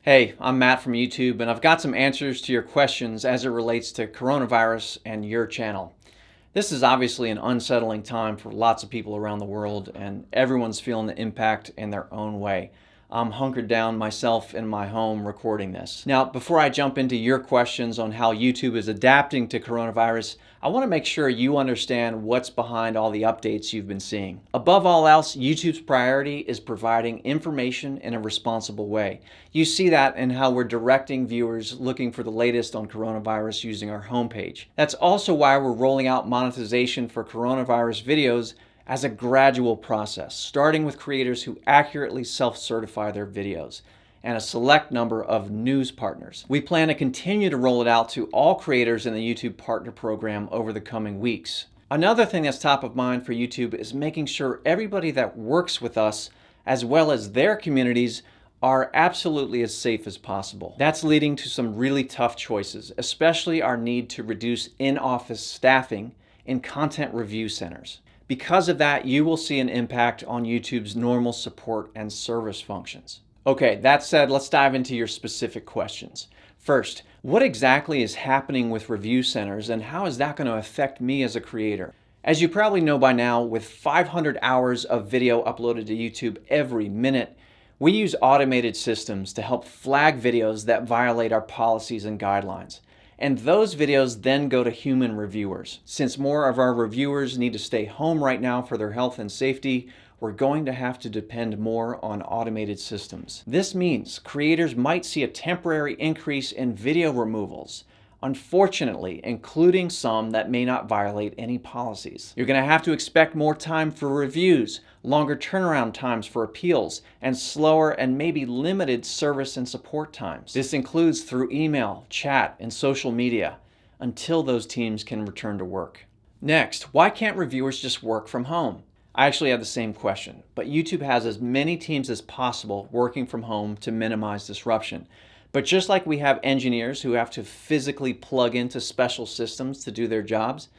Hey, I'm Matt from YouTube, and I've got some answers to your questions as it relates to coronavirus and your channel. This is obviously an unsettling time for lots of people around the world, and everyone's feeling the impact in their own way. I'm hunkered down myself in my home recording this. Now, before I jump into your questions on how YouTube is adapting to coronavirus, I want to make sure you understand what's behind all the updates you've been seeing. Above all else, YouTube's priority is providing information in a responsible way. You see that in how we're directing viewers looking for the latest on coronavirus using our homepage. That's also why we're rolling out monetization for coronavirus videos as a gradual process, starting with creators who accurately self-certify their videos and a select number of news partners. We plan to continue to roll it out to all creators in the YouTube Partner Program over the coming weeks. Another thing that's top of mind for YouTube is making sure everybody that works with us, as well as their communities, are absolutely as safe as possible. That's leading to some really tough choices, especially our need to reduce in-office staffing in content review centers. Because of that, you will see an impact on YouTube's normal support and service functions. Okay, that said, let's dive into your specific questions. First, what exactly is happening with review centers and how is that going to affect me as a creator? As you probably know by now, with 500 hours of video uploaded to YouTube every minute, we use automated systems to help flag videos that violate our policies and guidelines. And those videos then go to human reviewers. Since more of our reviewers need to stay home right now for their health and safety, we're going to have to depend more on automated systems. This means creators might see a temporary increase in video removals, unfortunately, including some that may not violate any policies. You're going to have to expect more time for reviews, longer turnaround times for appeals, and slower and maybe limited service and support times. This includes through email, chat, and social media, until those teams can return to work. Next, why can't reviewers just work from home? I actually have the same question, but YouTube has as many teams as possible working from home to minimize disruption. But just like we have engineers who have to physically plug into special systems to do their jobs,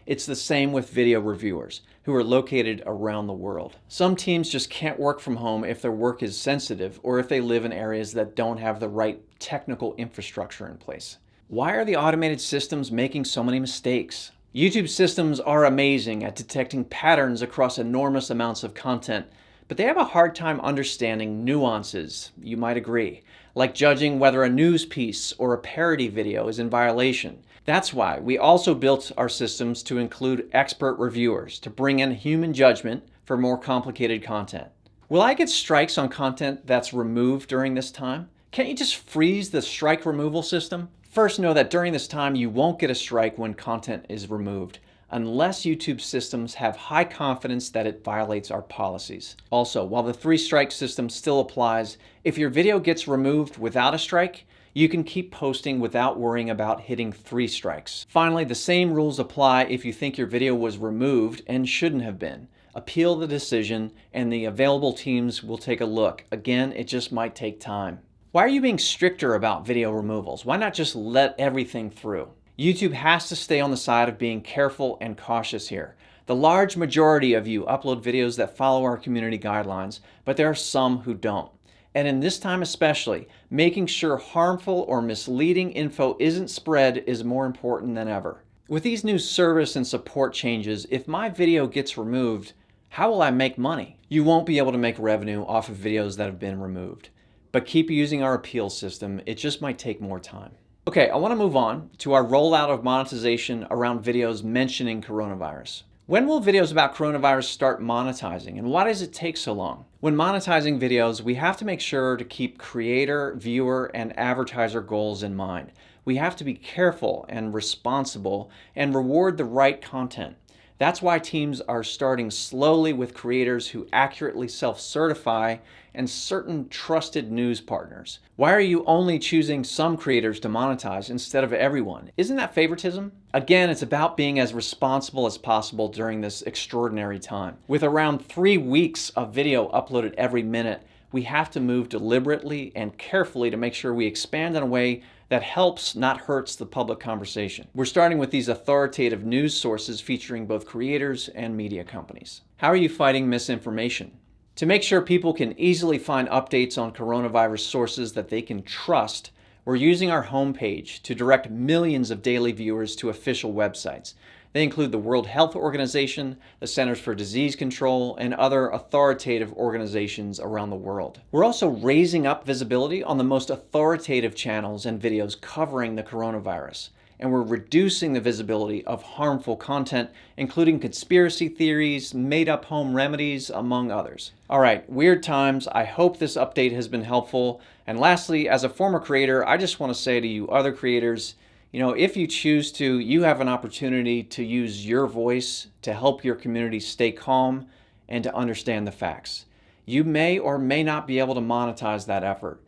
it's the same with video reviewers who are located around the world. Some teams just can't work from home if their work is sensitive or if they live in areas that don't have the right technical infrastructure in place. Why are the automated systems making so many mistakes? YouTube systems are amazing at detecting patterns across enormous amounts of content, but they have a hard time understanding nuances, you might agree, like judging whether a news piece or a parody video is in violation. That's why we also built our systems to include expert reviewers to bring in human judgment for more complicated content. Will I get strikes on content that's removed during this time? Can't you just freeze the strike removal system? First, know that during this time you won't get a strike when content is removed, unless YouTube systems have high confidence that it violates our policies. Also, while the 3-strike system still applies, if your video gets removed without a strike, you can keep posting without worrying about hitting 3 strikes. Finally, the same rules apply if you think your video was removed and shouldn't have been. Appeal the decision and the available teams will take a look. Again, it just might take time. Why are you being stricter about video removals? Why not just let everything through? YouTube has to stay on the side of being careful and cautious here. The large majority of you upload videos that follow our community guidelines, but there are some who don't. And in this time especially, making sure harmful or misleading info isn't spread is more important than ever. With these new service and support changes, if my video gets removed, how will I make money? You won't be able to make revenue off of videos that have been removed. But keep using our appeal system, it just might take more time. Okay, I want to move on to our rollout of monetization around videos mentioning coronavirus. When will videos about coronavirus start monetizing, and why does it take so long? When monetizing videos, we have to make sure to keep creator, viewer, and advertiser goals in mind. We have to be careful and responsible and reward the right content. That's why teams are starting slowly with creators who accurately self-certify and certain trusted news partners. Why are you only choosing some creators to monetize instead of everyone? Isn't that favoritism? Again, it's about being as responsible as possible during this extraordinary time. With around 3 weeks of video uploaded every minute, we have to move deliberately and carefully to make sure we expand in a way that helps, not hurts, the public conversation. We're starting with these authoritative news sources featuring both creators and media companies. How are you fighting misinformation? To make sure people can easily find updates on coronavirus sources that they can trust, we're using our homepage to direct millions of daily viewers to official websites. They include the World Health Organization, the Centers for Disease Control, and other authoritative organizations around the world. We're also raising up visibility on the most authoritative channels and videos covering the coronavirus. And we're reducing the visibility of harmful content, including conspiracy theories, made-up home remedies, among others. All right, weird times. I hope this update has been helpful. And lastly, as a former creator, I just want to say to you other creators, if you choose to, you have an opportunity to use your voice to help your community stay calm and to understand the facts. You may or may not be able to monetize that effort,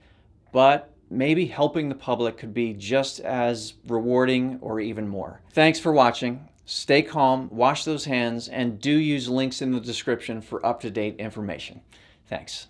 but maybe helping the public could be just as rewarding or even more. Thanks for watching. Stay calm, wash those hands, and do use links in the description for up-to-date information. Thanks.